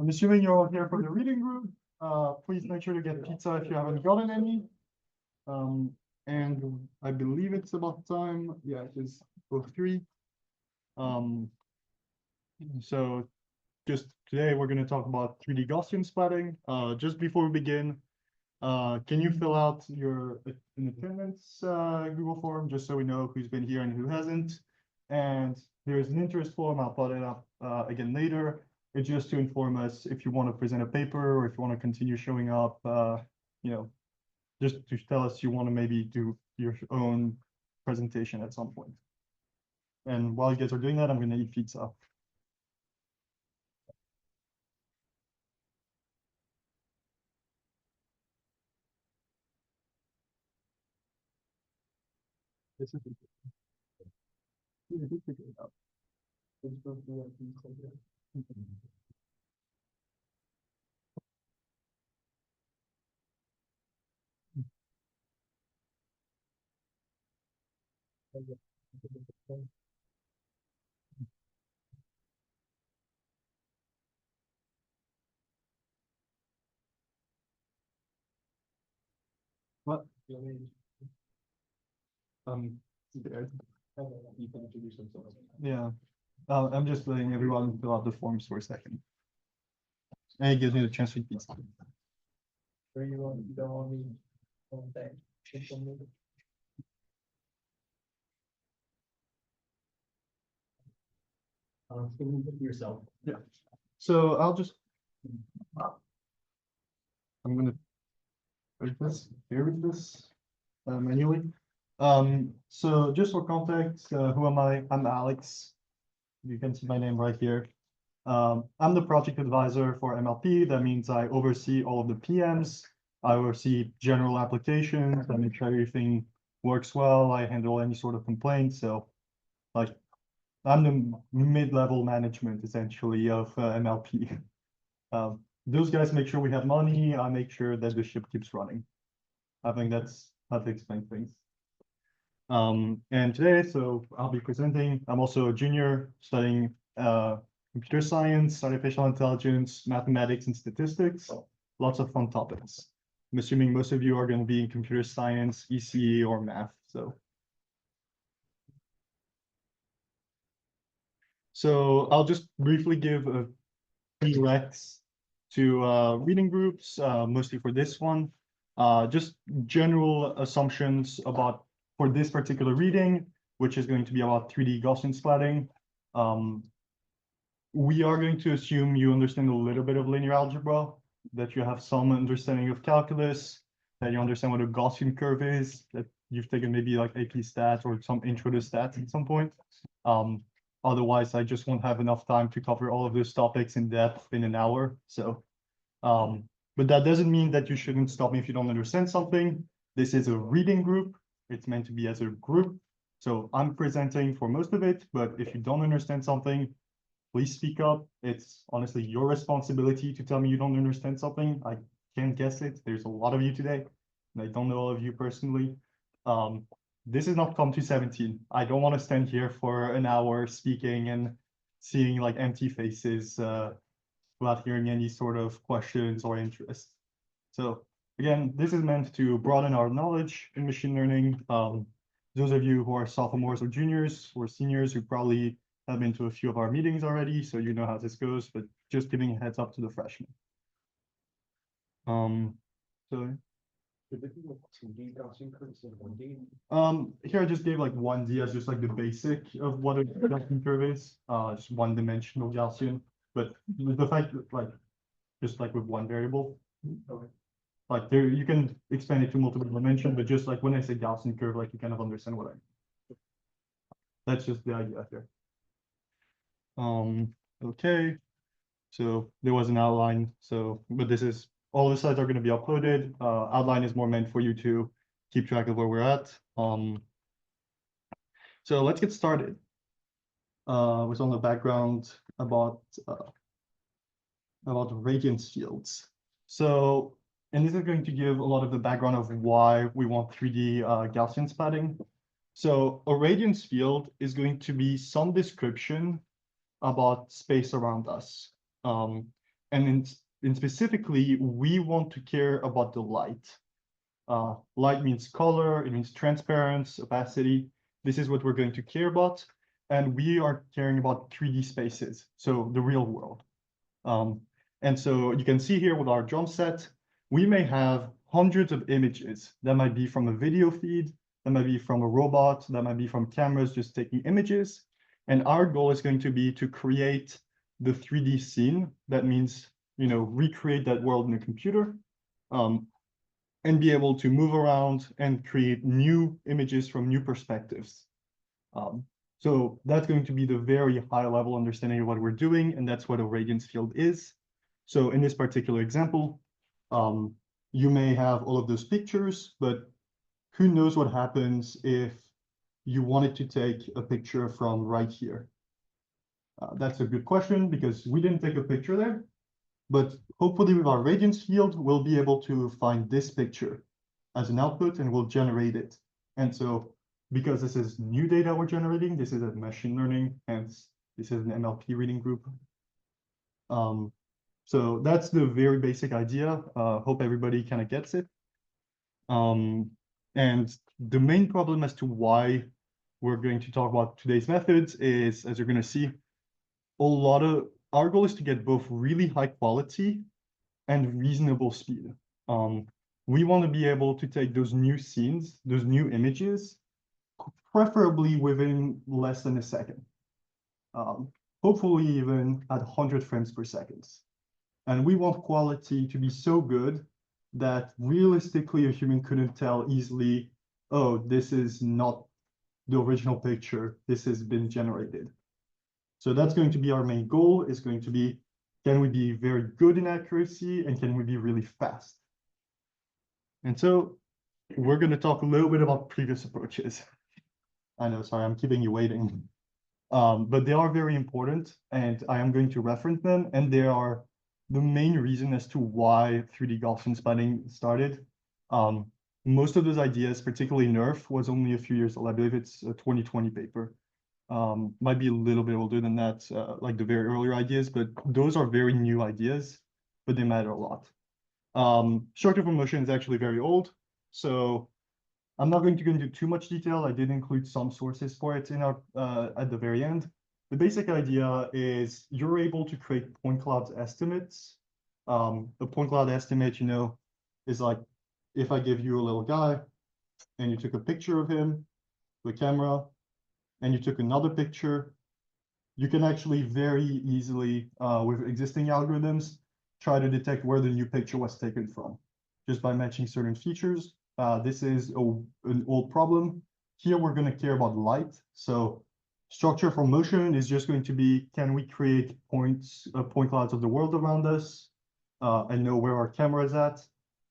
I'm assuming you're all here for the reading group. Please make sure to get pizza if you haven't gotten any. Um, and I believe it's about time. Yeah, it is both 3. Um, so just today we're going to talk about 3D Gaussian splatting. Just before we begin, can you fill out your an attendance Google form just so we know who's been here and who hasn't? And there's an interest form. I'll put it up again later. It's just to inform us if you want to present a paper or if you want to continue showing up, you know, just to tell us you want to maybe do your own presentation at some point. And while you guys are doing that, I'm going to eat pizza. This is figure it out. What? Scared. You can introduce themselves. Yeah. I'm just letting everyone fill out the forms for a second. And it gives me the chance to eat pizza. Where you want, you don't want me on that. Yourself. Yeah. So I'll just. I'm gonna write this here with this manually. So just for context, who am I? I'm Alex. You can see my name right here. I'm the project advisor for MLP. That means I oversee all of the PMs. I oversee general applications. I make sure everything works well. I handle any sort of complaints. So, like, I'm the mid-level management essentially of MLP. Those guys make sure we have money. I make sure that the ship keeps running. I think that's how to explain things. And today, so I'll be presenting. I'm also a junior studying computer science, artificial intelligence, mathematics, and statistics. Lots of fun topics. I'm assuming most of you are going to be in computer science, ECE, or math. So I'll just briefly give a prereqs to reading groups, mostly for this one. Just general assumptions about for this particular reading, which is going to be about 3D Gaussian splatting. We are going to assume you understand a little bit of linear algebra, that you have some understanding of calculus, that you understand what a Gaussian curve is, that you've taken maybe like AP stats or some intro to stats at some point. Otherwise, I just won't have enough time to cover all of those topics in depth in an hour. So, but that doesn't mean that you shouldn't stop me if you don't understand something. This is a reading group. It's meant to be as a group. So I'm presenting for most of it, but if you don't understand something, please speak up. It's honestly your responsibility to tell me you don't understand something. I can't guess it. There's a lot of you today, and I don't know all of you personally. This is not COM 217. I don't want to stand here for an hour speaking and seeing like empty faces without hearing any sort of questions or interest. So again, this is meant to broaden our knowledge in machine learning. Those of you who are sophomores or juniors or seniors who probably have been to a few of our meetings already, so you know how this goes, but just giving a heads up to the freshmen. So here I just gave like 1D as just like the basic of what a Gaussian curve is, just one-dimensional Gaussian, but the fact that like just like with one variable. Okay. Like there, you can expand it to multiple dimensions, but just like when I say Gaussian curve, like you kind of understand what I mean. That's just the idea here. Okay. So there was an outline. So, but this is all the slides are going to be uploaded. Outline is more meant for you to keep track of where we're at. So let's get started with on the background about radiance fields. So, and this is going to give a lot of the background of why we want 3D Gaussian splatting. So a radiance field is going to be some description about space around us. And in specifically, we want to care about the light. Light means color, it means transparency, opacity. This is what we're going to care about. And we are caring about 3D spaces, so the real world. And so you can see here with our drum set, we may have hundreds of images. That might be from a video feed, that might be from a robot, that might be from cameras just taking images. And our goal is going to be to create the 3D scene. That means, recreate that world in a computer, and be able to move around and create new images from new perspectives. So that's going to be the very high level understanding of what we're doing, and that's what a radiance field is. So in this particular example, you may have all of those pictures, but who knows what happens if you wanted to take a picture from right here? That's a good question because we didn't take a picture there, but hopefully with our radiance field, we'll be able to find this picture as an output and we'll generate it. And so because this is new data we're generating, this is a machine learning, hence this is an MLP reading group. So that's the very basic idea. Hope everybody kind of gets it. And the main problem as to why we're going to talk about today's methods is, as you're going to see, our goal is to get both really high quality and reasonable speed. We want to be able to take those new scenes, those new images, preferably within less than a second. Hopefully even at 100 frames per second. And we want quality to be so good that realistically a human couldn't tell easily, oh, this is not the original picture, this has been generated. So that's going to be our main goal, is going to be, can we be very good in accuracy and can we be really fast? And so we're going to talk a little bit about previous approaches. I know, sorry, I'm keeping you waiting. But they are very important and I am going to reference them, and they are the main reason as to why 3D Gaussian splatting started. Most of those ideas, particularly NERF, was only a few years old. I believe it's a 2020 paper. Might be a little bit older than that, like the very earlier ideas, but those are very new ideas, but they matter a lot. Structure from motion is actually very old, so I'm not going to go into too much detail. I did include some sources for it in our at the very end. The basic idea is you're able to create point cloud estimates. A point cloud estimate, is like if I give you a little guy and you took a picture of him with a camera and you took another picture, you can actually very easily, with existing algorithms, try to detect where the new picture was taken from, just by matching certain features. This is an old problem. Here we're going to care about light. So structure from motion is just going to be, can we create point clouds of the world around us and know where our camera is at?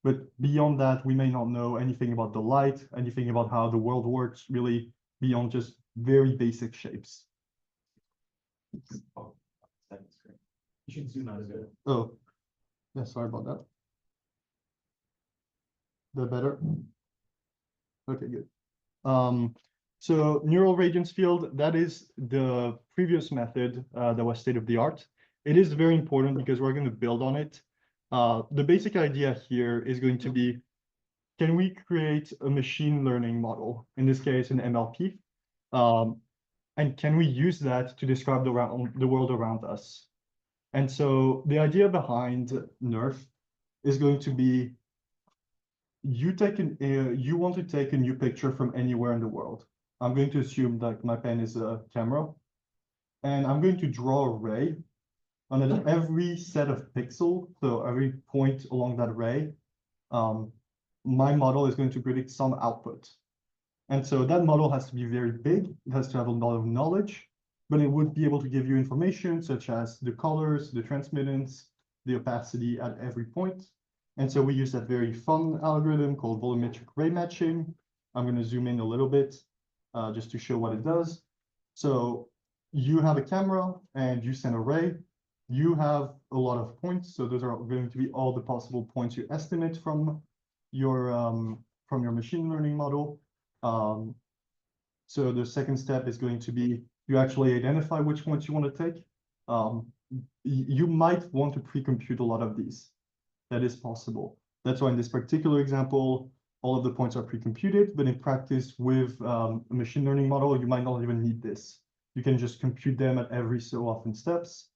But beyond that, we may not know anything about the light, anything about how the world works, really beyond just very basic shapes. Oh, second screen. You should zoom out a bit. Oh, yeah, sorry about that. That better? Okay, good. So neural radiance field, that is the previous method that was state of the art. It is very important because we're going to build on it. The basic idea here is going to be, can we create a machine learning model, in this case, an MLP? And can we use that to describe the world around us? And so the idea behind NERF is going to be, you want to take a new picture from anywhere in the world. I'm going to assume that my pen is a camera, and I'm going to draw a ray on every set of pixels, so every point along that ray. My model is going to predict some output. And so that model has to be very big, it has to have a lot of knowledge, but it would be able to give you information such as the colors, the transmittance, the opacity at every point. And so we use that very fun algorithm called volumetric ray matching. I'm going to zoom in a little bit just to show what it does. So you have a camera and you send a ray. You have a lot of points. So those are going to be all the possible points you estimate from your machine learning model. So the second step is going to be you actually identify which points you want to take. you might want to pre-compute a lot of these. That is possible. That's why in this particular example, all of the points are pre-computed, but in practice with a machine learning model, you might not even need this. You can just compute them at every so often steps.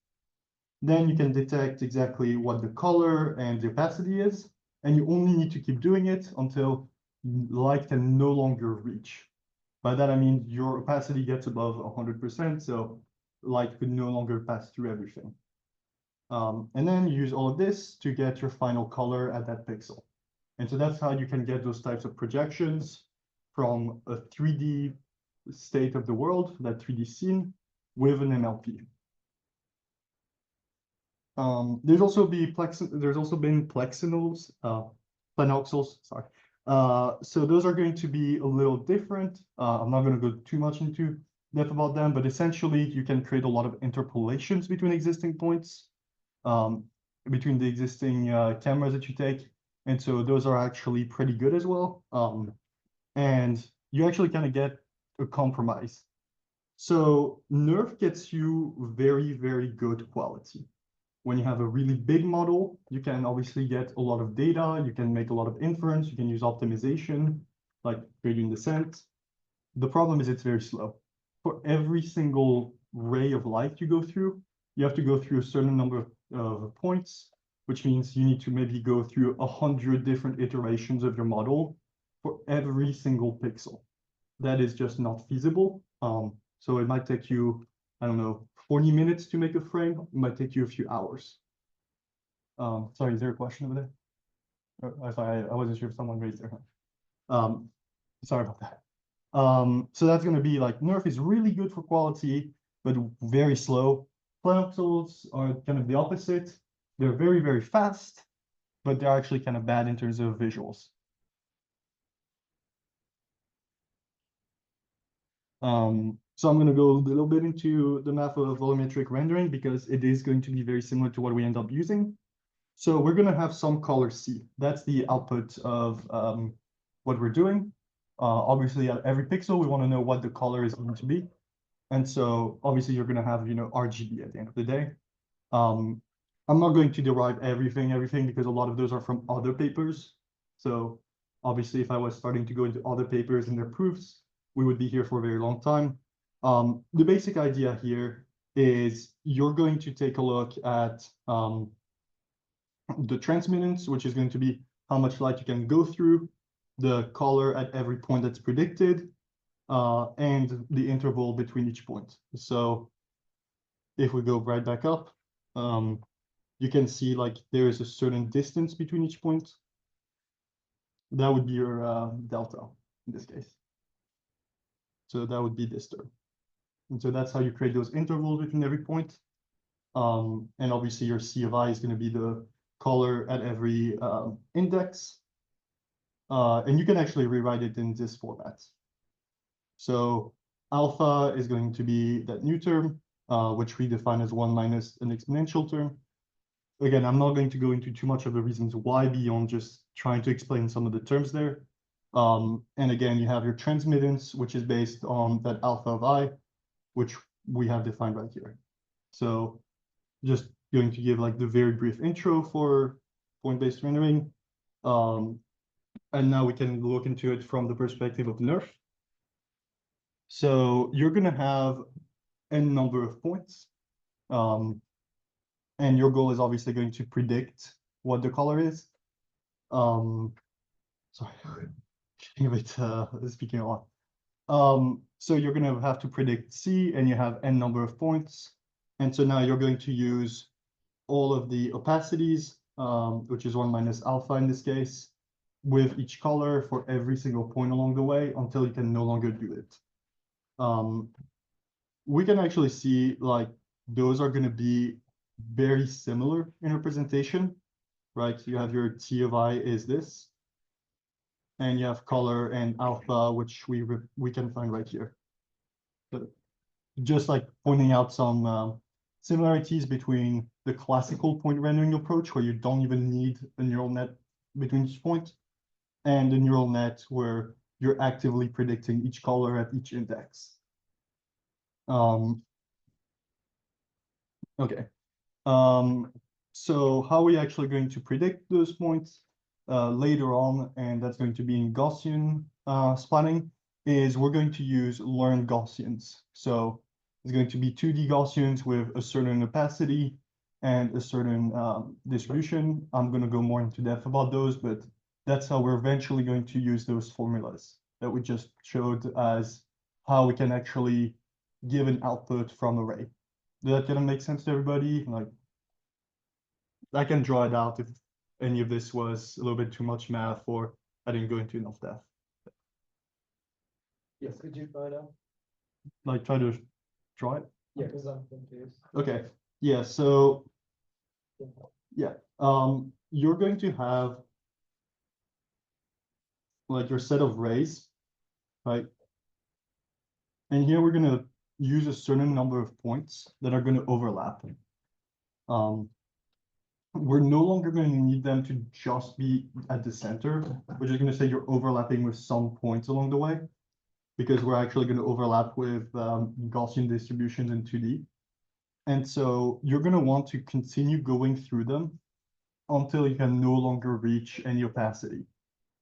Then you can detect exactly what the color and the opacity is, and you only need to keep doing it until light can no longer reach. By that, I mean your opacity gets above 100%, so light could no longer pass through everything. And then you use all of this to get your final color at that pixel. And so that's how you can get those types of projections from a 3D state of the world, that 3D scene, with an MLP. There's also been plexinals, planoxels, sorry. So those are going to be a little different. I'm not going to go too much into depth about them, but essentially you can create a lot of interpolations between existing points, between the existing cameras that you take. And so those are actually pretty good as well. And you actually kind of get a compromise. So NERF gets you very, very good quality. When you have a really big model, you can obviously get a lot of data, you can make a lot of inference, you can use optimization, like gradient descent. The problem is it's very slow. For every single ray of light you go through, you have to go through a certain number of points, which means you need to maybe go through 100 different iterations of your model for every single pixel. That is just not feasible. So it might take you, I don't know, 40 minutes to make a frame. It might take you a few hours. Sorry, is there a question over there? I wasn't sure if someone raised their hand. Sorry about that. So that's going to be like NERF is really good for quality, but very slow. Planoxels are kind of the opposite. They're very, very fast, but they're actually kind of bad in terms of visuals. So I'm going to go a little bit into the math of volumetric rendering because it is going to be very similar to what we end up using. So we're going to have some color C. That's the output of what we're doing. Obviously, at every pixel, we want to know what the color is going to be. And so obviously, you're going to have, RGB at the end of the day. I'm not going to derive everything because a lot of those are from other papers. So obviously, if I was starting to go into other papers and their proofs, we would be here for a very long time. The basic idea here is you're going to take a look at the transmittance, which is going to be how much light you can go through, the color at every point that's predicted, and the interval between each point. So if we go right back up, you can see like there is a certain distance between each point. That would be your delta in this case. So that would be this term. And so that's how you create those intervals between every point. And obviously your C of I is going to be the color at every index. And you can actually rewrite it in this format. So alpha is going to be that new term, which we define as 1 minus an exponential term. Again, I'm not going to go into too much of the reasons why beyond just trying to explain some of the terms there. And again, you have your transmittance, which is based on that alpha of I, which we have defined right here. So just going to give like the very brief intro for point-based rendering. And now we can look into it from the perspective of NERF. So you're going to have n number of points. And your goal is obviously going to predict what the color is. Sorry, speaking a lot. So you're going to have to predict C, and you have n number of points. And so now you're going to use all of the opacities, which is 1 minus alpha in this case, with each color for every single point along the way until you can no longer do it. We can actually see like those are going to be very similar in representation, right? You have your T of I is this, and you have color and alpha, which we can find right here. So just like pointing out some similarities between the classical point rendering approach, where you don't even need a neural net between each point, and the neural net where you're actively predicting each color at each index. Okay. So how are we actually going to predict those points later on, and that's going to be in Gaussian splatting, is we're going to use learned Gaussians. So it's going to be 2D Gaussians with a certain opacity and a certain distribution. I'm going to go more into depth about those, but that's how we're eventually going to use those formulas that we just showed as how we can actually give an output from array. Did that kind of make sense to everybody? Like, I can draw it out if any of this was a little bit too much math or I didn't go into enough depth. Yes, could you draw it out? Like, try to draw it. Yeah, because I'm confused. Okay. Yeah. So yeah, you're going to have like your set of rays, right? And here we're gonna use a certain number of points that are gonna overlap. We're no longer going to need them to just be at the center. We're just going to say you're overlapping with some points along the way, because we're actually going to overlap with Gaussian distributions in 2D. And so you're going to want to continue going through them until you can no longer reach any opacity.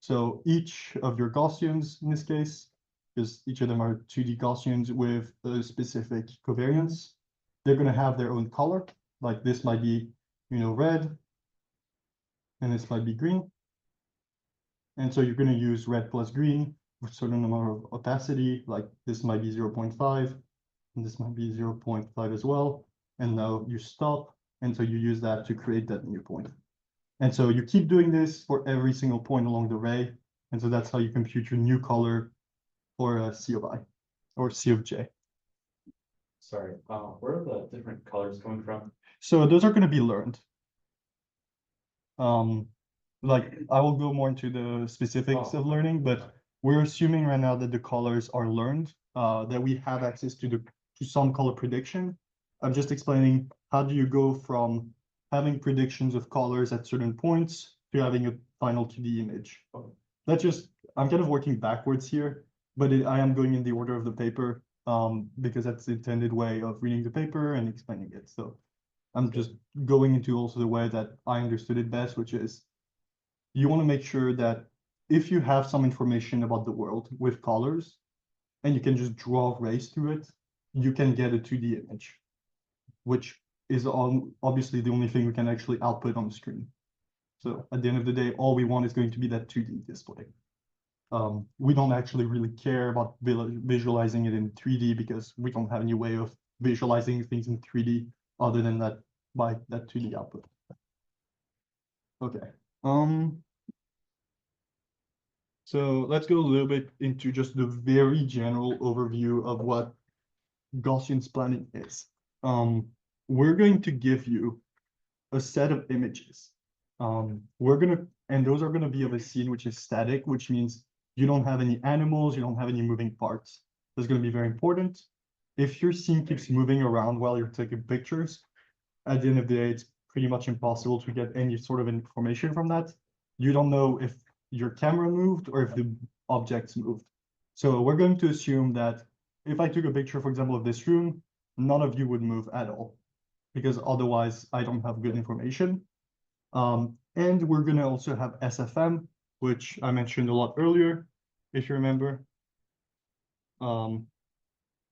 So each of your Gaussians, in this case, because each of them are 2D Gaussians with a specific covariance, they're going to have their own color. Like this might be, red, and this might be green. And so you're going to use red plus green with a certain amount of opacity, like this might be 0.5, and this might be 0.5 as well. And now you stop, and so you use that to create that new point. And so you keep doing this for every single point along the ray. And so that's how you compute your new color for C of I, or C of J. Sorry, where are the different colors coming from? So those are going to be learned. Like I will go more into the specifics of learning, but we're assuming right now that the colors are learned, that we have access to some color prediction. I'm just explaining how do you go from having predictions of colors at certain points to having a final 2D image. That's just, I'm kind of working backwards here, but I am going in the order of the paper, because that's the intended way of reading the paper and explaining it. So I'm just going into also the way that I understood it best, which is you want to make sure that if you have some information about the world with colors and you can just draw rays through it, you can get a 2D image, which is obviously the only thing we can actually output on the screen. So at the end of the day, all we want is going to be that 2D display. We don't actually really care about visualizing it in 3D because we don't have any way of visualizing things in 3D other than that by that 2D output. Okay. So let's go a little bit into just the very general overview of what Gaussian splatting is. We're going to give you a set of images. And those are gonna be of a scene which is static, which means you don't have any animals, you don't have any moving parts. That's gonna be very important. If your scene keeps moving around while you're taking pictures, at the end of the day, it's pretty much impossible to get any sort of information from that. You don't know if your camera moved or if the objects moved. So we're going to assume that if I took a picture, for example, of this room, none of you would move at all, because otherwise I don't have good information. And we're going to also have SFM, which I mentioned a lot earlier, if you remember.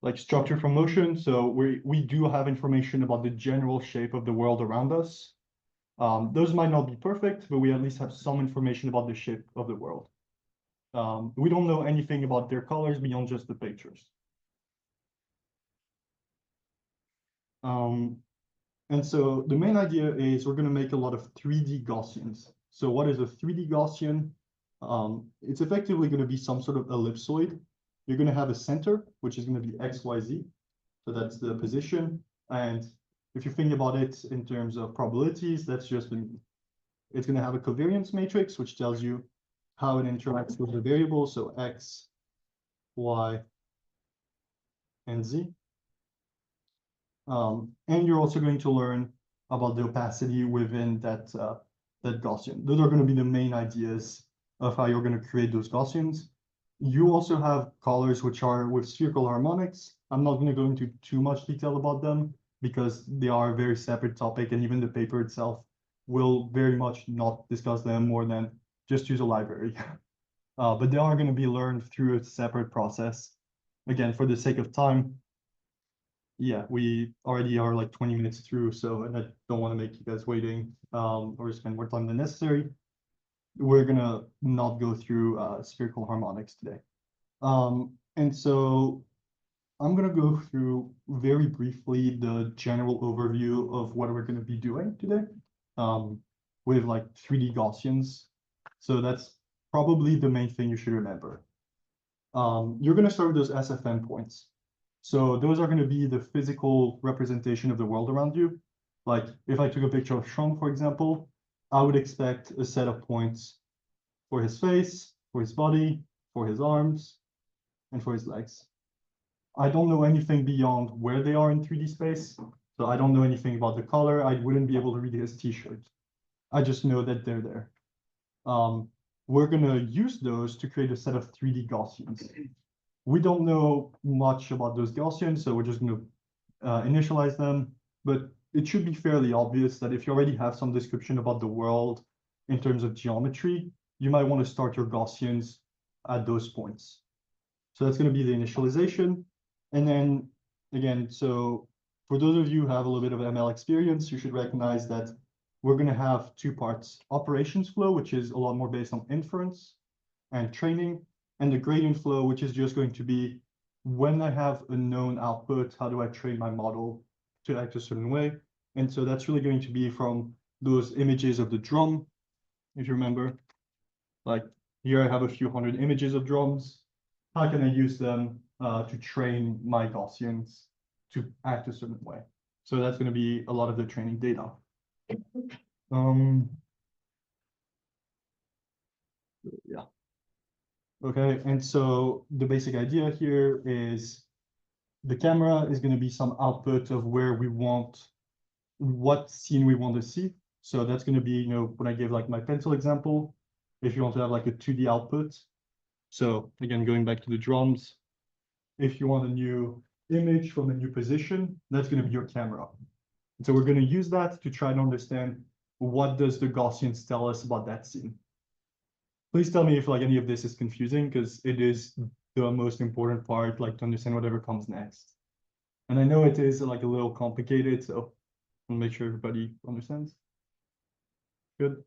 Like structure from motion. So we do have information about the general shape of the world around us. Those might not be perfect, but we at least have some information about the shape of the world. We don't know anything about their colors beyond just the pictures. And so the main idea is we're going to make a lot of 3D Gaussians. So what is a 3D Gaussian? It's effectively going to be some sort of ellipsoid. You're going to have a center, which is going to be X, Y, Z. So that's the position. And if you think about it in terms of probabilities, that's just the mean. It's going to have a covariance matrix, which tells you how it interacts with the variables. So X, Y, and Z. And you're also going to learn about the opacity within that Gaussian. Those are going to be the main ideas of how you're going to create those Gaussians. You also have colors which are with spherical harmonics. I'm not going to go into too much detail about them, because they are a very separate topic, and even the paper itself will very much not discuss them more than just use a library. But they are going to be learned through a separate process. Again, for the sake of time, yeah, we already are like 20 minutes through, so and I don't want to make you guys waiting or spend more time than necessary. We're gonna not go through spherical harmonics today. And so I'm gonna go through very briefly the general overview of what we're gonna be doing today with like 3D Gaussians. So that's probably the main thing you should remember. You're gonna start with those SFM points. So those are gonna be the physical representation of the world around you. Like if I took a picture of Sean, for example, I would expect a set of points for his face, for his body, for his arms, and for his legs. I don't know anything beyond where they are in 3D space, so I don't know anything about the color. I wouldn't be able to read his t-shirt. I just know that they're there. We're gonna use those to create a set of 3D Gaussians. We don't know much about those Gaussians, so we're just gonna initialize them, but it should be fairly obvious that if you already have some description about the world in terms of geometry, you might want to start your Gaussians at those points. So that's going to be the initialization. And then again, so for those of you who have a little bit of ML experience, you should recognize that we're going to have two parts: operations flow, which is a lot more based on inference and training, and the gradient flow, which is just going to be when I have a known output, how do I train my model to act a certain way? And so that's really going to be from those images of the drum, if you remember. Like here I have a few hundred images of drums. How can I use them to train my Gaussians to act a certain way? So that's going to be a lot of the training data. Yeah. Okay, and so the basic idea here is the camera is going to be some output of where we want, what scene we want to see. So that's going to be, you know, when I gave like my pencil example, if you want to have like a 2D output. So again, going back to the drums, if you want a new image from a new position, that's going to be your camera. And so we're going to use that to try to understand what does the Gaussians tell us about that scene. Please tell me if like any of this is confusing, because it is the most important part, like to understand whatever comes next. And I know it is like a little complicated, so I'll make sure everybody understands. Good.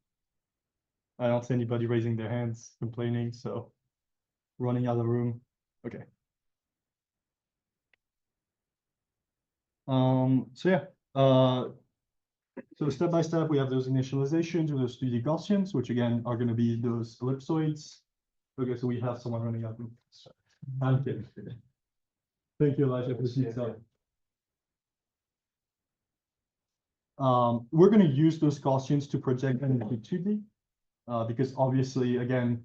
I don't see anybody raising their hands, complaining, so running out of the room. Okay. So yeah, so step by step, we have those initializations with those 3D Gaussians, which again are going to be those ellipsoids. Okay, so we have someone running out. I'm kidding. Thank you, Elijah, for the pizza. We're going to use those Gaussians to project them into 2D, because obviously, again,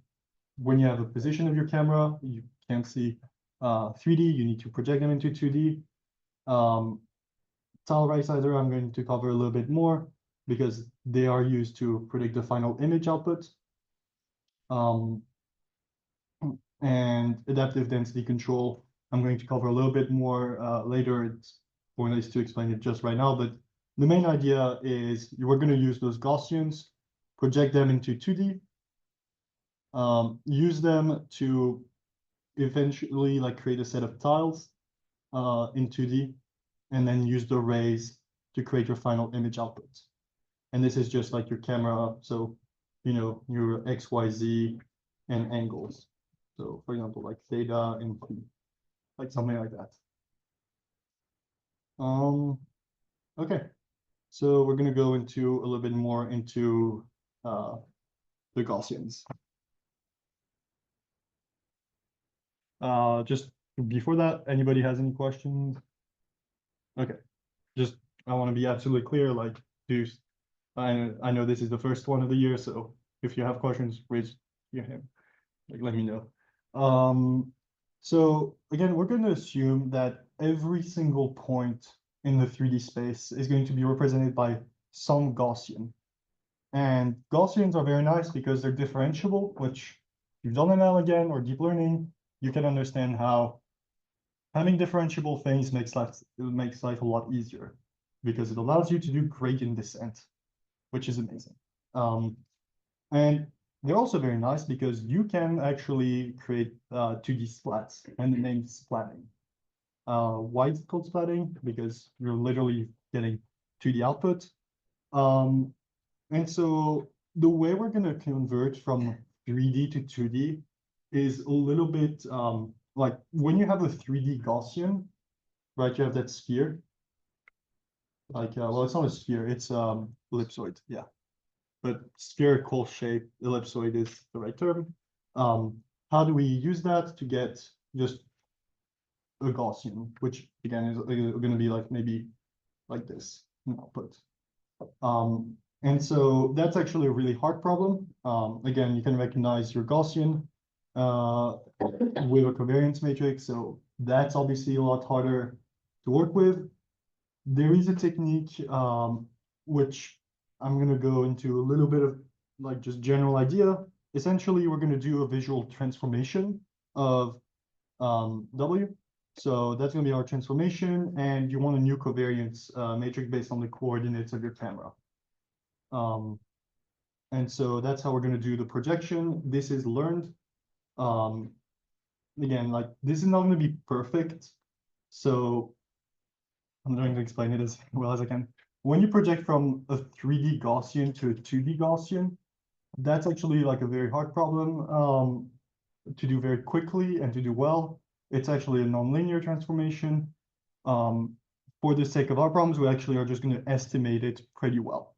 when you have a position of your camera, you can't see 3D, you need to project them into 2D. Tile right-sizer, I'm going to cover a little bit more because they are used to predict the final image output. And adaptive density control, I'm going to cover a little bit more later. It's pointless to explain it just right now, but the main idea is we're going to use those Gaussians, project them into 2D, use them to eventually like create a set of tiles in 2D, and then use the rays to create your final image output. And this is just like your camera, so you know your X, Y, Z, and angles. So for example, like theta and phi, like something like that. Okay, so we're gonna go into a little bit more into the Gaussians. Just before that, anybody has any questions? Okay, just I want to be absolutely clear, like, I know this is the first one of the year, so if you have questions, raise your hand, like let me know. So again, we're going to assume that every single point in the 3D space is going to be represented by some Gaussian. And Gaussians are very nice because they're differentiable, which if you've done ML again or deep learning, you can understand how having differentiable things makes life a lot easier. because it allows you to do gradient descent, which is amazing. And they're also very nice because you can actually create 2D splats, and the name is splatting. Why is it called splatting? Because you're literally getting 2D output. And so the way we're going to convert from 3D to 2D is a little bit like when you have a 3D Gaussian, right? You have that sphere. Like, well, it's not a sphere, it's ellipsoid, yeah. But spherical shape, ellipsoid is the right term. How do we use that to get just a Gaussian, which again is going to be like maybe like this output. And so that's actually a really hard problem. Again, you can recognize your Gaussian with a covariance matrix, so that's obviously a lot harder to work with. There is a technique which I'm going to go into a little bit of like just general idea. Essentially, we're going to do a visual transformation of W. So that's going to be our transformation, and you want a new covariance matrix based on the coordinates of your camera. And so that's how we're going to do the projection. This is learned. Again, like this is not going to be perfect. So I'm going to explain it as well as I can. When you project from a 3D Gaussian to a 2D Gaussian, that's actually like a very hard problem to do very quickly and to do well. It's actually a nonlinear transformation. For the sake of our problems, we actually are just going to estimate it pretty well.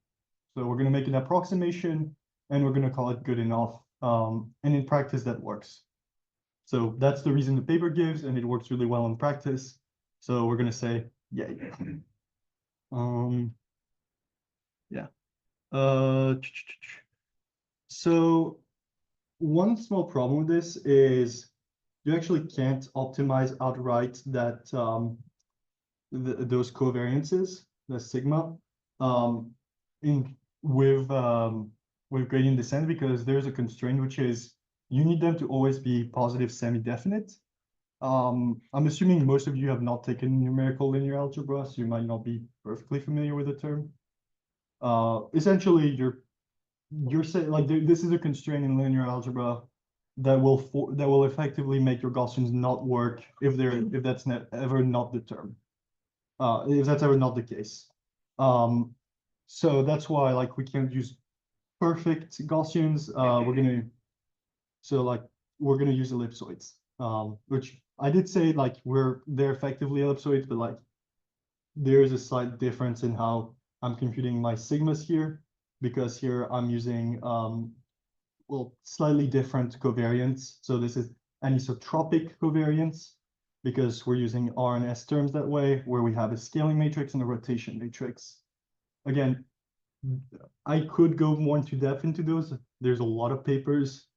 So we're going to make an approximation, and we're going to call it good enough. And in practice, that works. So that's the reason the paper gives, and it works really well in practice. So we're going to say, yay. Yeah. So one small problem with this is you actually can't optimize outright that those covariances, the sigma, with gradient descent, because there's a constraint, which is you need them to always be positive semi-definite. I'm assuming most of you have not taken numerical linear algebra, so you might not be perfectly familiar with the term. Essentially, you're saying like this is a constraint in linear algebra that will effectively make your Gaussians not work if that's ever not the term. If that's ever not the case. So that's why like we can't use perfect Gaussians. We're gonna use ellipsoids, which I did say like they're effectively ellipsoids, but like there's a slight difference in how I'm computing my sigmas here, because here I'm using well, slightly different covariance. So this is anisotropic covariance, because we're using R and S terms that way, where we have a scaling matrix and a rotation matrix. Again, I could go more into depth into those. There's a lot of papers.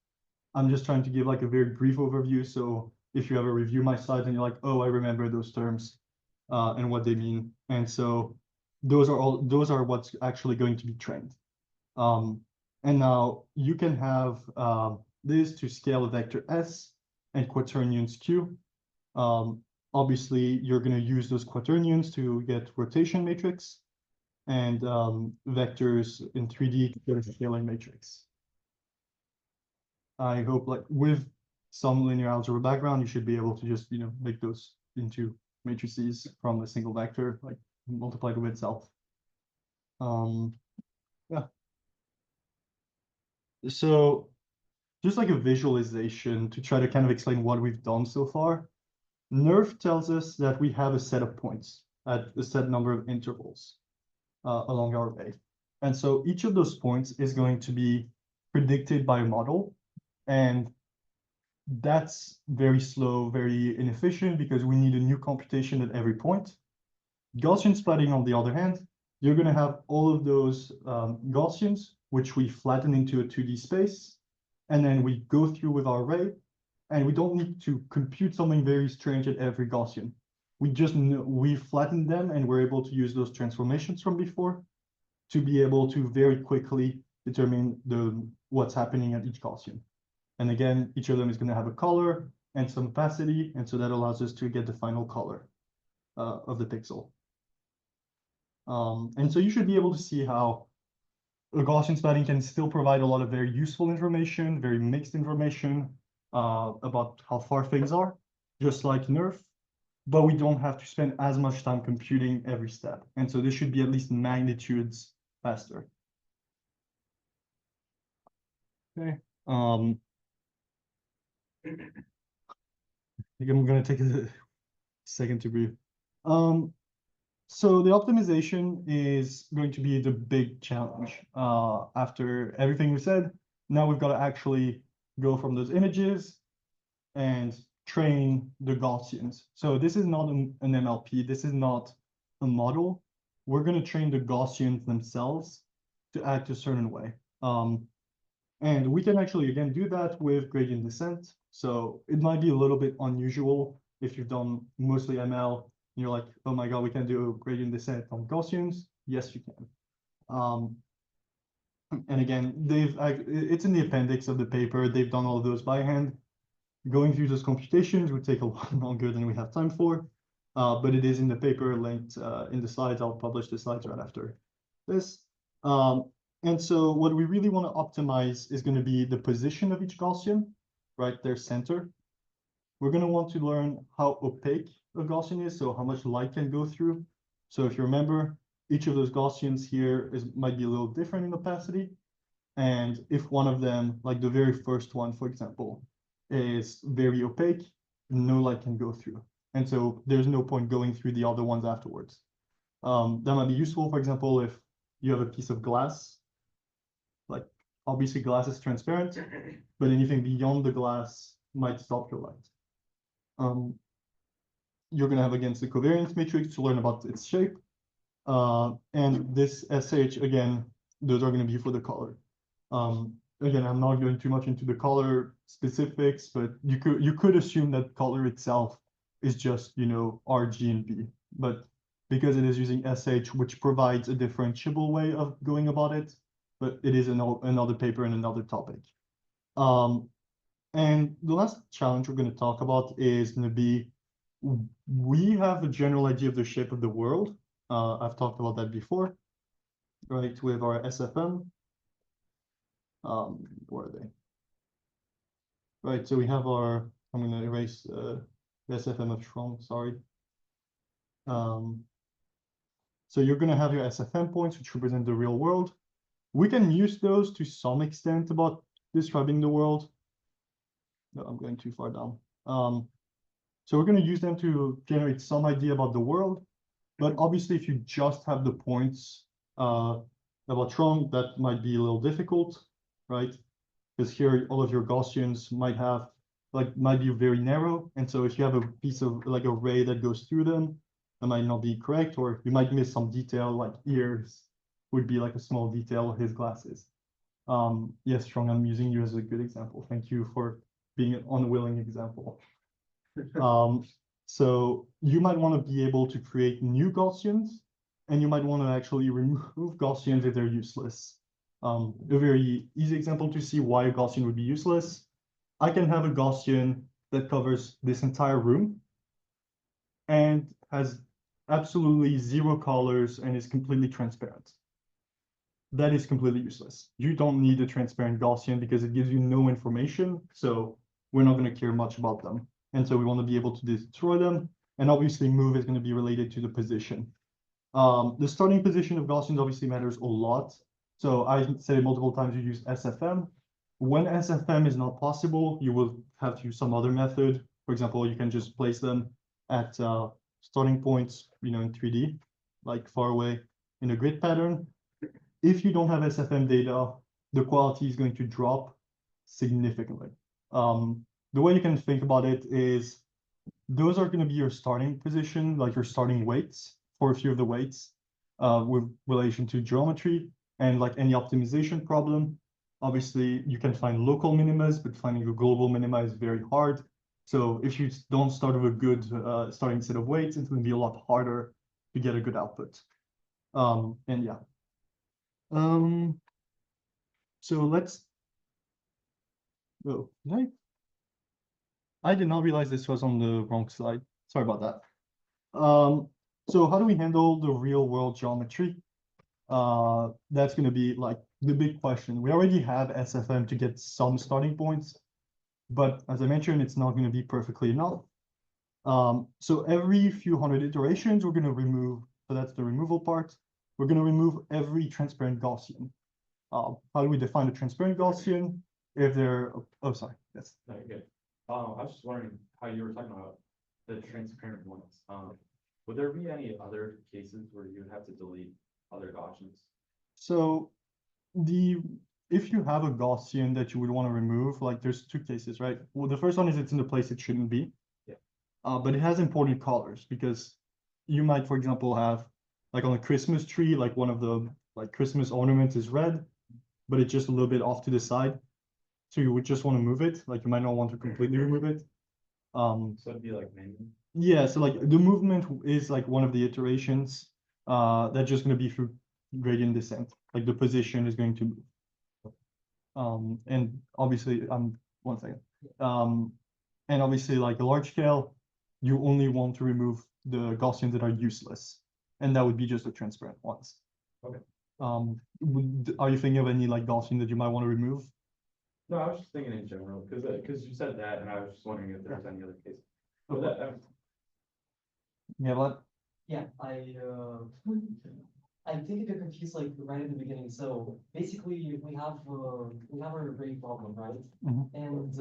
I'm just trying to give like a very brief overview. So if you ever review my slides and you're like, oh, I remember those terms and what they mean. And so those are what's actually going to be trained. And now you can have this to scale a vector S and quaternions Q. Obviously, you're going to use those quaternions to get rotation matrix, and vectors in 3D to get a scaling matrix. I hope like with some linear algebra background, you should be able to just, make those into matrices from a single vector, like multiplied with itself. Yeah. So just like a visualization to try to kind of explain what we've done so far. NERF tells us that we have a set of points at a set number of intervals along our way. And so each of those points is going to be predicted by a model. And that's very slow, very inefficient, because we need a new computation at every point. Gaussian splatting, on the other hand, you're going to have all of those Gaussians, which we flatten into a 2D space. And then we go through with our array, and we don't need to compute something very strange at every Gaussian. We just we flatten them, and we're able to use those transformations from before to be able to very quickly determine what's happening at each Gaussian. And again, each of them is going to have a color and some opacity, and so that allows us to get the final color of the pixel. And so you should be able to see how a Gaussian splatting can still provide a lot of very useful information, very mixed information about how far things are, just like NERF, but we don't have to spend as much time computing every step. And so this should be at least magnitudes faster. Okay. I think I'm gonna take a second to breathe. So the optimization is going to be the big challenge. After everything we said, now we've got to actually go from those images and train the Gaussians. So this is not an MLP. This is not a model. We're going to train the Gaussians themselves to act a certain way. And we can actually, again, do that with gradient descent. So it might be a little bit unusual if you've done mostly ML. You're like, oh my God, we can do gradient descent on Gaussians. Yes, you can. And again, it's in the appendix of the paper. They've done all of those by hand. Going through those computations would take a lot longer than we have time for, but it is in the paper linked in the slides. I'll publish the slides right after this. And so what we really want to optimize is going to be the position of each Gaussian, right, their center. We're going to want to learn how opaque a Gaussian is, so how much light can go through. So if you remember, each of those Gaussians here might be a little different in opacity. And if one of them, like the very first one, for example, is very opaque, no light can go through. And so there's no point going through the other ones afterwards. That might be useful, for example, if you have a piece of glass, like obviously glass is transparent, but anything beyond the glass might stop your light. You're going to have against the covariance matrix to learn about its shape. And this SH, again, those are going to be for the color. Again, I'm not going too much into the color specifics, but you could assume that color itself is just, you know, R, G, and B. But because it is using SH, which provides a differentiable way of going about it, but it is another paper and another topic. And the last challenge we're going to talk about is going to be, we have a general idea of the shape of the world. I've talked about that before, right, with our SFM. Where are they? Right, so we have our, I'm going to erase the SFM of Schrom, sorry. So you're going to have your SFM points, which represent the real world. We can use those to some extent about describing the world. No, I'm going too far down. So we're going to use them to generate some idea about the world. But obviously, if you just have the points about Schrom, that might be a little difficult, right? Because here, all of your Gaussians might have, might be very narrow. And so if you have a piece of, like a ray that goes through them, that might not be correct, or you might miss some detail, like ears would be like a small detail of his glasses. Yes, Strong, I'm using you as a good example. Thank you for being an unwilling example. So you might want to be able to create new Gaussians, and you might want to actually remove Gaussians if they're useless. A very easy example to see why a Gaussian would be useless. I can have a Gaussian that covers this entire room and has absolutely zero colors and is completely transparent. That is completely useless. You don't need a transparent Gaussian because it gives you no information. So we're not going to care much about them. And so we want to be able to destroy them. And obviously move is going to be related to the position. The starting position of Gaussians obviously matters a lot. So I said multiple times you use SFM. When SFM is not possible, you will have to use some other method. For example, you can just place them at starting points, you know, in 3D, like far away in a grid pattern. If you don't have SFM data, the quality is going to drop significantly. The way you can think about it is those are going to be your starting position, like your starting weights for a few of the weights with relation to geometry and like any optimization problem. Obviously, you can find local minimas, but finding a global minima is very hard. So if you don't start with a good starting set of weights, it's going to be a lot harder to get a good output. And yeah. So let's, oh, I did not realize this was on the wrong slide. Sorry about that. So how do we handle the real world geometry? That's gonna be like the big question. We already have SFM to get some starting points, but as I mentioned, it's not gonna be perfectly enough. So every few hundred iterations, we're gonna remove, so that's the removal part. We're gonna remove every transparent Gaussian. How do we define a transparent Gaussian? If they're, oh, sorry, yes. No, you're good. I was just wondering how you were talking about the transparent ones. Would there be any other cases where you would have to delete other Gaussians? So if you have a Gaussian that you would want to remove, like there's two cases, right? Well, the first one is it's in the place it shouldn't be. Yeah. But it has important colors because you might, for example, have like on a Christmas tree, like one of the like Christmas ornaments is red, but it's just a little bit off to the side. So you would just want to move it, like you might not want to completely remove it. So it'd be like manual? Yeah, so like the movement is like one of the iterations. That's just gonna be through gradient descent. Like the position is going to move. And obviously, one second. And obviously, like a large scale, you only want to remove the Gaussians that are useless, and that would be just the transparent ones. Okay. Are you thinking of any like Gaussian that you might want to remove? No, I was just thinking in general, because you said that, and I was just wondering if there was any other case. But Yeah, but Yeah, I think it got confused like right at the beginning. So basically we have our ray problem, right? Mhm. And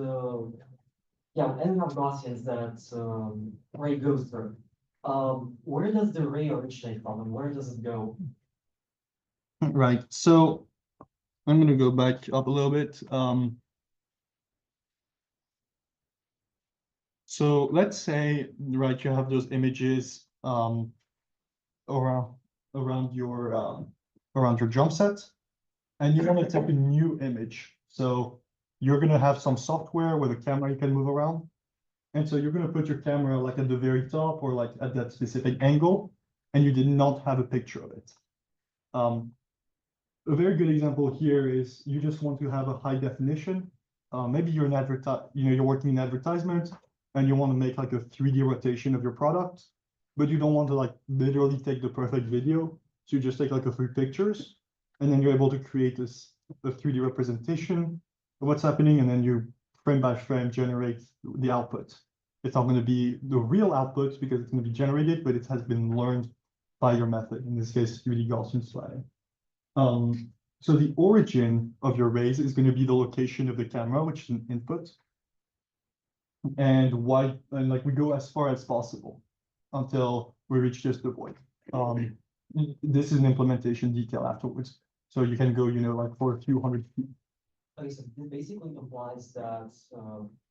yeah, and we have Gaussians that ray goes through. Where does the ray originate from and where does it go? right. So I'm gonna go back up a little bit. So let's say, right, you have those images around around your jump set, and you want to take a new image. So you're gonna have some software with a camera you can move around. And so you're gonna put your camera like at the very top or like at that specific angle, and you did not have a picture of it. A very good example here is you just want to have a high definition. Maybe you're you're working in advertisement and you want to make like a 3D rotation of your product, but you don't want to like literally take the perfect video. So you just take like a few pictures and then you're able to create a 3D representation of what's happening, and then you frame by frame generate the output. It's not going to be the real output because it's going to be generated, but it has been learned by your method, in this case, 3D Gaussian splatting. So the origin of your rays is going to be the location of the camera, which is an input. And like we go as far as possible until we reach just the void. This is an implementation detail afterwards. So you can go, like for a few hundred feet. Okay, so this basically implies that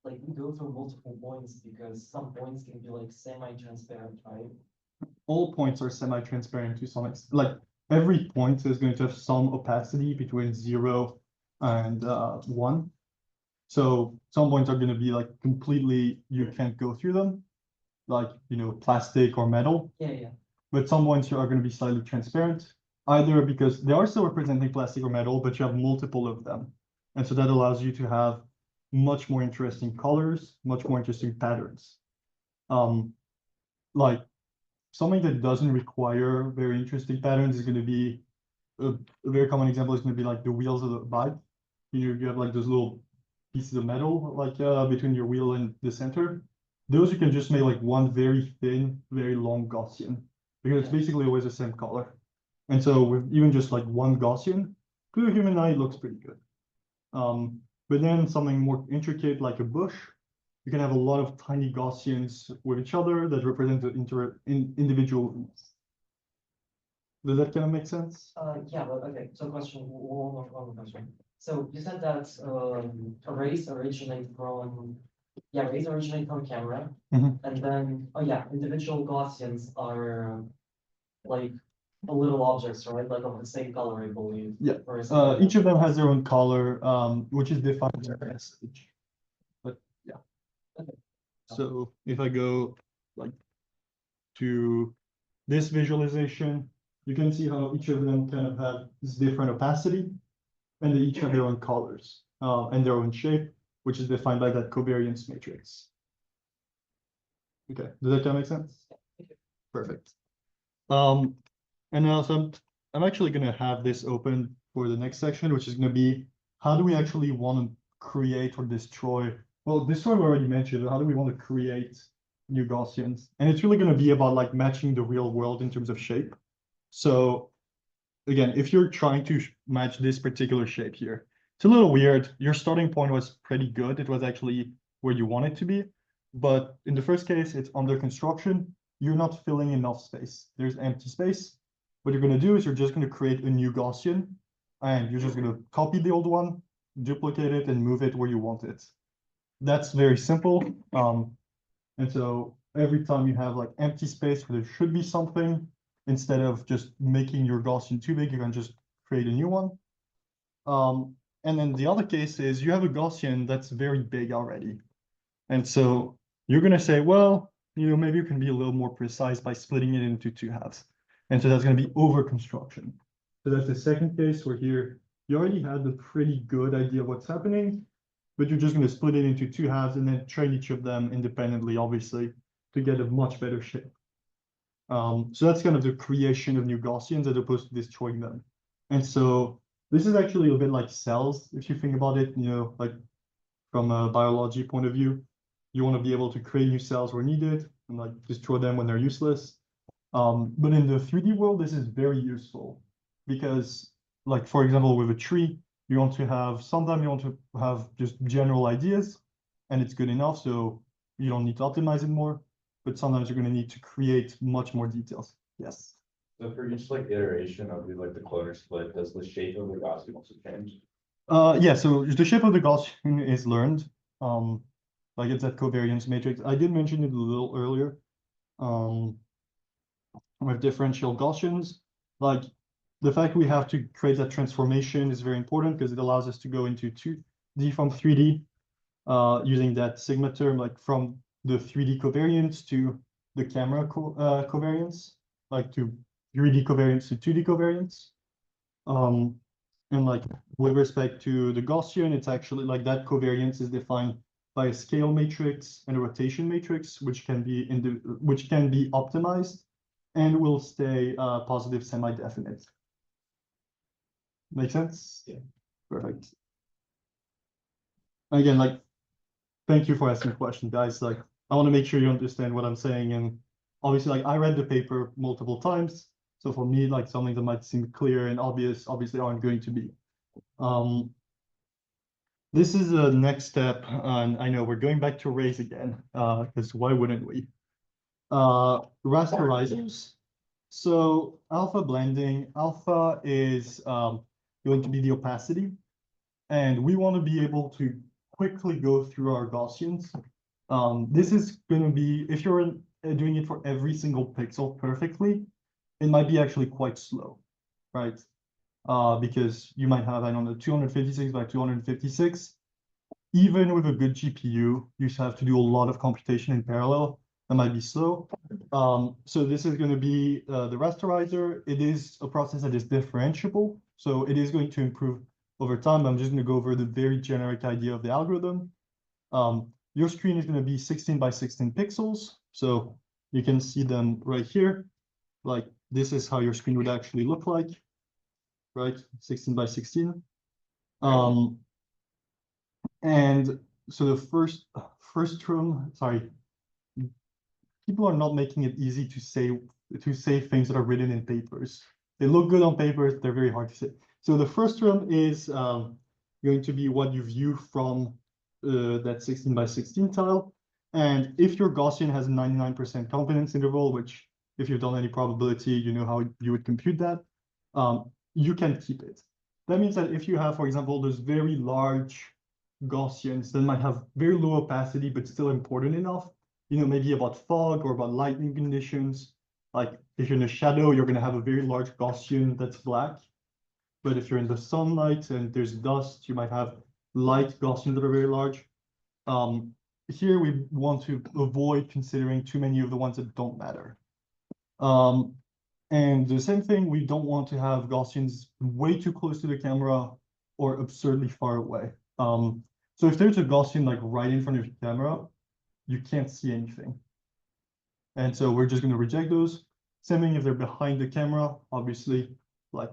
like we go through multiple points because some points can be like semi-transparent, right? All points are semi-transparent to some extent. Like every point is going to have some opacity between 0 and 1. So some points are going to be like completely, you can't go through them, like, plastic or metal. Yeah. But some points are going to be slightly transparent, either because they are still representing plastic or metal, but you have multiple of them. And so that allows you to have much more interesting colors, much more interesting patterns. Like something that doesn't require very interesting patterns is going to be a very common example is going to be like the wheels of the bike. You have like those little pieces of metal like between your wheel and the center. Those you can just make like one very thin, very long Gaussian because it's basically always the same color. And so with even just like one Gaussian, to the human eye, it looks pretty good. But then something more intricate like a bush, you can have a lot of tiny Gaussians with each other that represent the individual. Does that kind of make sense? Yeah, but okay, so one more question. So you said that arrays originate from camera, and then individual Gaussians are like little objects, right? Like of the same color, I believe. Yeah. Each of them has their own color, which is defined as message. But yeah. Okay. So if I go like to this visualization, you can see how each of them kind of have this different opacity, and they each have their own colors and their own shape, which is defined by that covariance matrix. Okay, does that kind of make sense? Perfect. And also I'm actually gonna have this open for the next section, which is gonna be how do we actually want to create or destroy? Well, destroy we already mentioned. How do we want to create new Gaussians? And it's really gonna be about like matching the real world in terms of shape. So again, if you're trying to match this particular shape here, it's a little weird. Your starting point was pretty good. It was actually where you want it to be. But in the first case, it's under construction. You're not filling enough space. There's empty space. What you're going to do is you're just going to create a new Gaussian, and you're just going to copy the old one, duplicate it, and move it where you want it. That's very simple. And so every time you have like empty space where there should be something, instead of just making your Gaussian too big, you can just create a new one. And then the other case is you have a Gaussian that's very big already. And so you're going to say, well, maybe you can be a little more precise by splitting it into two halves. And so that's going to be over construction. So that's the second case where here you already had a pretty good idea of what's happening, but you're just going to split it into two halves and then train each of them independently, obviously, to get a much better shape. So that's kind of the creation of new Gaussians as opposed to destroying them. And so this is actually a bit like cells, if you think about it, like from a biology point of view, you want to be able to create new cells where needed and like destroy them when they're useless. But in the 3D world, this is very useful because, like, for example, with a tree, sometimes you want to have just general ideas and it's good enough, so you don't need to optimize it more, but sometimes you're going to need to create much more details. Yes. So for each like iteration of the cloner split, does the shape of the Gaussian also change? Yeah, so the shape of the Gaussian is learned. Like it's that covariance matrix. I did mention it a little earlier. With differential Gaussians, like the fact we have to create that transformation is very important because it allows us to go into 2D from 3D, using that sigma term, like from the 3D covariance to the camera covariance, like to 3D covariance to 2D covariance. And like with respect to the Gaussian, it's actually like that covariance is defined by a scale matrix and a rotation matrix, which can be optimized and will stay positive semi-definite. Make sense? Yeah. Perfect. Again, like, thank you for asking the question, guys. Like, I want to make sure you understand what I'm saying. And obviously, like, I read the paper multiple times. So for me, like, something that might seem clear and obvious, obviously aren't going to be. This is the next step. And I know we're going back to arrays again, because why wouldn't we? Rasterizers. So alpha blending, alpha is going to be the opacity. And we want to be able to quickly go through our Gaussians. This is going to be, if you're doing it for every single pixel perfectly, it might be actually quite slow, right? Because you might have, I don't know, 256 by 256. Even with a good GPU, you have to do a lot of computation in parallel. That might be slow. So this is going to be the rasterizer. It is a process that is differentiable. So it is going to improve over time. I'm just going to go over the very generic idea of the algorithm. Your screen is going to be 16 by 16 pixels. So you can see them right here. Like this is how your screen would actually look like, right? 16 by 16. And so the first term, sorry, people are not making it easy to say things that are written in papers. They look good on papers, they're very hard to say. So the first term is going to be what you view from that 16 by 16 tile. And if your Gaussian has a 99% confidence interval, which if you've done any probability, you know how you would compute that, you can keep it. That means that if you have, for example, those very large Gaussians that might have very low opacity, but still important enough, maybe about fog or about lightning conditions. Like if you're in a shadow, you're going to have a very large Gaussian that's black. But if you're in the sunlight and there's dust, you might have light Gaussians that are very large. Here we want to avoid considering too many of the ones that don't matter. And the same thing, we don't want to have Gaussians way too close to the camera or absurdly far away. So if there's a Gaussian like right in front of your camera, you can't see anything. And so we're just going to reject those. Same thing if they're behind the camera, obviously, like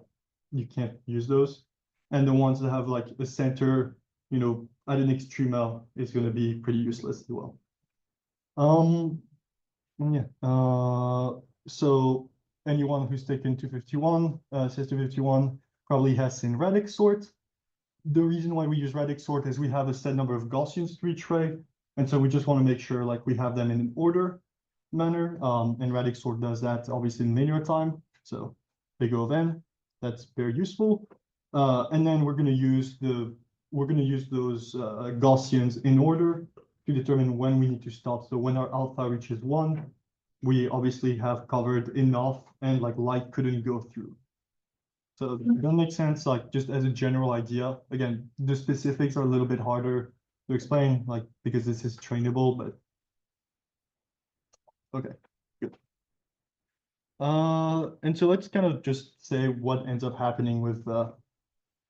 you can't use those. And the ones that have like a center, you know, at an extrema is going to be pretty useless as well. Yeah. So anyone who's taken 251, says 251 probably has seen radix sort. The reason why we use radix sort is we have a set number of Gaussians to each ray, and so we just want to make sure like we have them in an order manner. And radix sort does that obviously in linear time. So big O of n, that's very useful. And then we're going to use those Gaussians in order to determine when we need to stop. So when our alpha reaches 1, we obviously have covered enough and like light couldn't go through. So that makes sense, like just as a general idea. Again, the specifics are a little bit harder to explain, like because this is trainable, but okay, good. And so let's kind of just say what ends up happening with 3D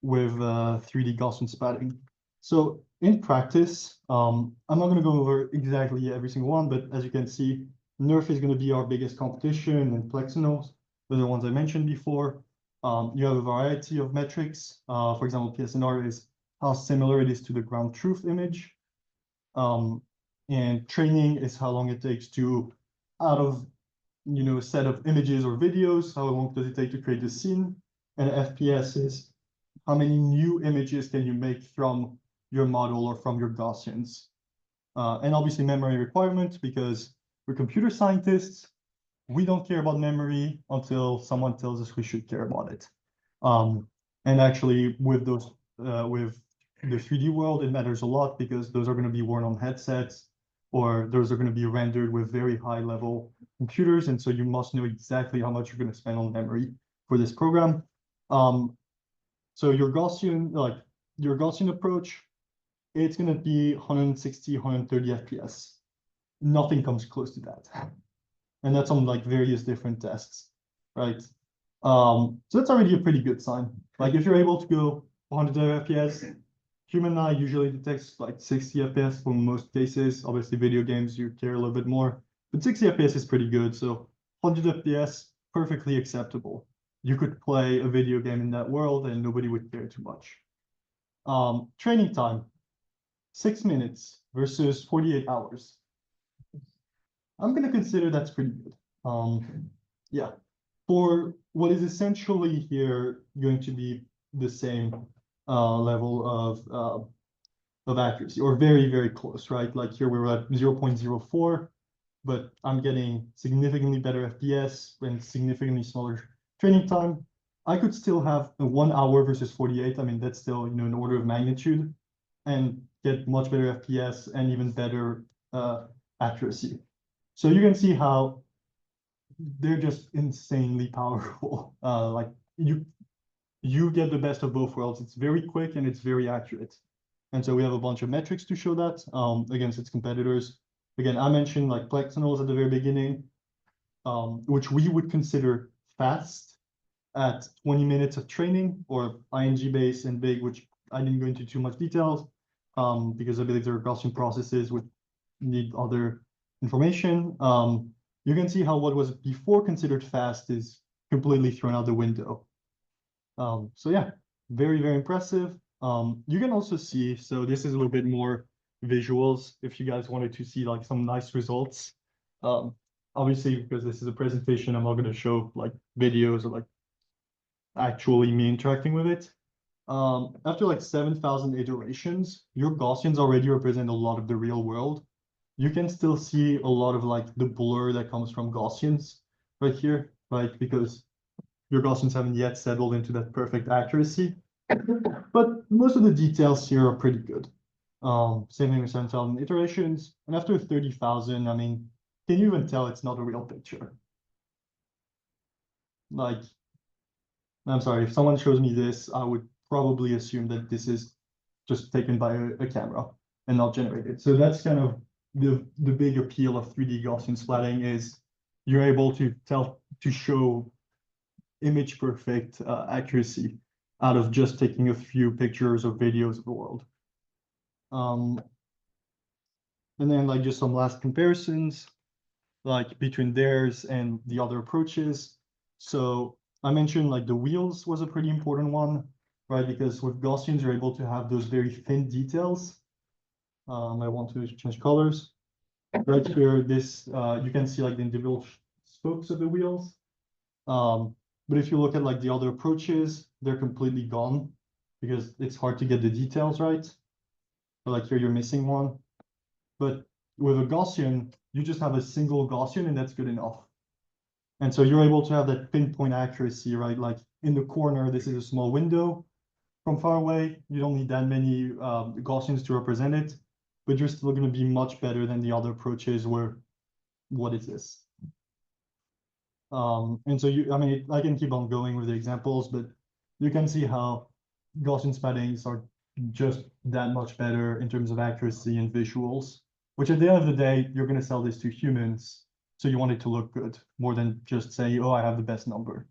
Gaussian splatting. So in practice, I'm not going to go over exactly every single one, but as you can see, NERF is going to be our biggest competition, and plexinals, those are the ones I mentioned before. You have a variety of metrics. For example, PSNR is how similar it is to the ground truth image. And training is how long it takes to, out of a set of images or videos, how long does it take to create a scene? And FPS is how many new images can you make from your model or from your Gaussians. And obviously memory requirements, because we're computer scientists, we don't care about memory until someone tells us we should care about it. And actually with those, with the 3D world, it matters a lot because those are going to be worn on headsets, or those are going to be rendered with very high level computers. And so you must know exactly how much you're going to spend on memory for this program. So your Gaussian approach, it's going to be 160, 130 FPS. Nothing comes close to that. And that's on like various different tests, right? So that's already a pretty good sign. Like if you're able to go 100 FPS, human eye usually detects like 60 FPS for most cases. Obviously video games, you care a little bit more, but 60 FPS is pretty good. So 100 FPS, perfectly acceptable. You could play a video game in that world and nobody would care too much. Training time, 6 minutes versus 48 hours. I'm going to consider that's pretty good. Yeah, for what is essentially here going to be the same level of accuracy, or very, very close, right? Like here we were at 0.04, but I'm getting significantly better FPS and significantly smaller training time. I could still have a 1 hour versus 48. I mean, that's still, an order of magnitude, and get much better FPS and even better accuracy. So you can see how they're just insanely powerful. Like you get the best of both worlds. It's very quick and it's very accurate. And so we have a bunch of metrics to show that against its competitors. Again, I mentioned like plexinals at the very beginning, which we would consider fast at 20 minutes of training, or ING base and big, which I didn't go into too much details because I believe there are Gaussian processes which need other information. You can see how what was before considered fast is completely thrown out the window. So yeah, very, very impressive. You can also see, so this is a little bit more visuals if you guys wanted to see like some nice results. Obviously, because this is a presentation, I'm not going to show like videos or like actually me interacting with it. After like 7,000 iterations, your Gaussians already represent a lot of the real world. You can still see a lot of like the blur that comes from Gaussians right here, right? Because your Gaussians haven't yet settled into that perfect accuracy. But most of the details here are pretty good. Same thing with 7,000 iterations. And after 30,000, I mean, can you even tell it's not a real picture? Like, I'm sorry, if someone shows me this, I would probably assume that this is just taken by a camera and not generated. So that's kind of the big appeal of 3D Gaussian splatting, is you're able to show image perfect accuracy out of just taking a few pictures or videos of the world. And then like just some last comparisons. like between theirs and the other approaches. So I mentioned like the wheels was a pretty important one, right? Because with Gaussians, you're able to have those very thin details. I want to change colors. Right here, this you can see like the individual spokes of the wheels. But if you look at like the other approaches, they're completely gone because it's hard to get the details right. So like here, you're missing one. But with a Gaussian, you just have a single Gaussian and that's good enough. And so you're able to have that pinpoint accuracy, right? Like in the corner, this is a small window. From far away, you don't need that many Gaussians to represent it, but you're still going to be much better than the other approaches where, what is this? And so I mean, I can keep on going with the examples, but you can see how Gaussian spattings are just that much better in terms of accuracy and visuals, which at the end of the day, you're going to sell this to humans. So you want it to look good more than just say, oh, I have the best number.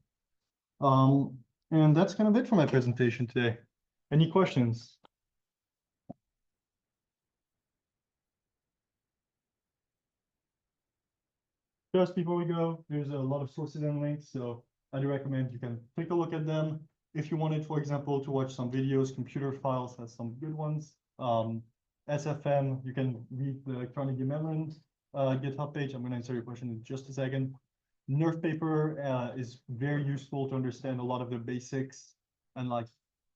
And that's kind of it for my presentation today. Any questions? Just before we go, there's a lot of sources and links, so I do recommend you can take a look at them. If you wanted, for example, to watch some videos, Computer Files has some good ones. SFM, you can read the Electronic Melon GitHub page. I'm going to answer your question in just a second. Nerf paper is very useful to understand a lot of the basics and like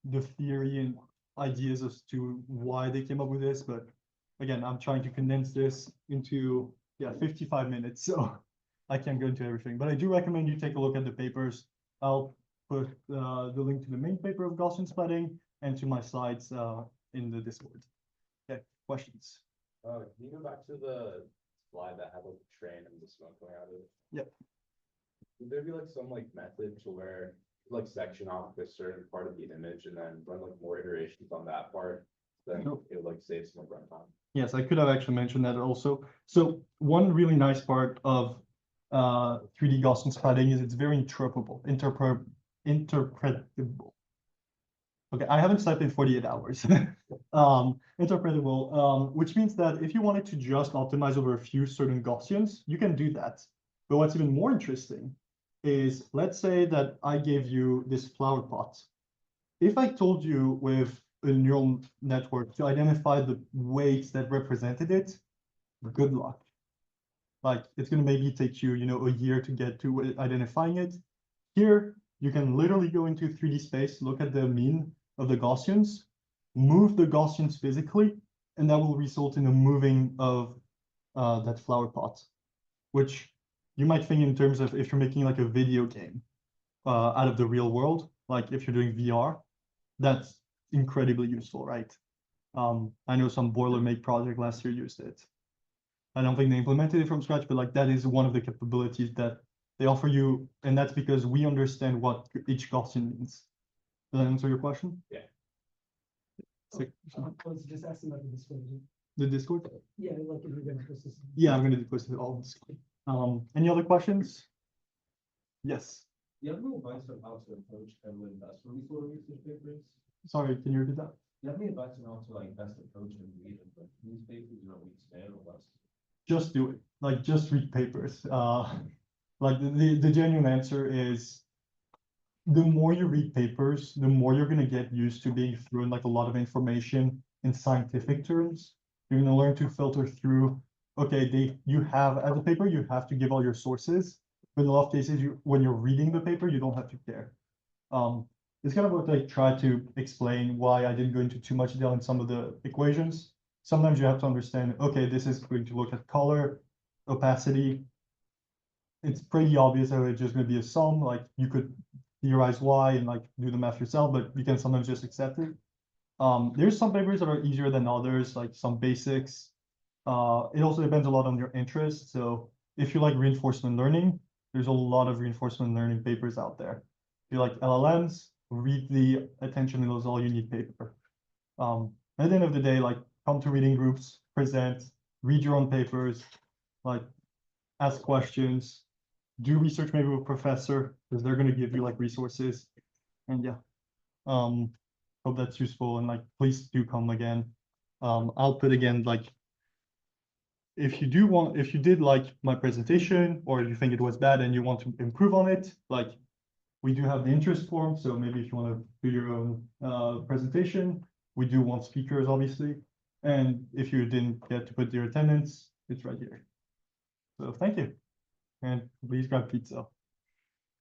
the theory and ideas as to why they came up with this. But again, I'm trying to condense this into 55 minutes, so I can't go into everything. But I do recommend you take a look at the papers. I'll put the link to the main paper of Gaussian splatting and to my slides in the Discord. Okay, questions? Can you go back to the slide that had like the train and the smoke going out of it? Yep. Would there be like some like method to where like section off a certain part of the image and then run like more iterations on that part, then it would like save some runtime? Yes, I could have actually mentioned that also. So one really nice part of 3D Gaussian splatting is it's very interpretable. Okay, I haven't slept in 48 hours. Interpretable, which means that if you wanted to just optimize over a few certain Gaussians, you can do that. But what's even more interesting is, let's say that I gave you this flower pot. If I told you with a neural network to identify the weights that represented it, good luck. Like it's going to maybe take you, a year to get to identifying it. Here, you can literally go into 3D space, look at the mean of the Gaussians, move the Gaussians physically, and that will result in a moving of that flower pot, which you might think in terms of if you're making like a video game out of the real world, like if you're doing VR, that's incredibly useful, right? I know some Boilermake project last year used it. I don't think they implemented it from scratch, but like that is one of the capabilities that they offer you, and that's because we understand what each Gaussian means. Does that answer your question? Yeah. So, I was just asking about the Discord. the Discord? Yeah, like if you're gonna post this. Yeah, I'm gonna post it all. Any other questions? Yes. Do you have any advice on how to approach and invest for these sort of research papers? Sorry, can you repeat that? Do you have any advice on how to like best approach and read these papers, week span or less? Just do it. Like just read papers. Like the genuine answer is the more you read papers, the more you're gonna get used to being thrown like a lot of information in scientific terms. You're gonna learn to filter through, okay, you have as a paper, you have to give all your sources. But in a lot of cases, when you're reading the paper, you don't have to care. It's kind of what I try to explain why I didn't go into too much detail in some of the equations. Sometimes you have to understand, okay, this is going to look at color, opacity. It's pretty obvious that it's just going to be a sum. Like you could theorize why and like do the math yourself, but you can sometimes just accept it. There's some papers that are easier than others, like some basics. It also depends a lot on your interest. So if you like reinforcement learning, there's a lot of reinforcement learning papers out there. If you like LLMs, read the attention and those all you need paper. At the end of the day, like come to reading groups, present, read your own papers, like ask questions, do research maybe with a professor, because they're going to give you like resources. And yeah, hope that's useful. And like, please do come again. I'll put again, like if you did like my presentation, or you think it was bad and you want to improve on it, like, we do have the interest form, so maybe if you want to do your own presentation, we do want speakers, obviously. And if you didn't get to put your attendance, it's right here. So thank you. And please grab pizza.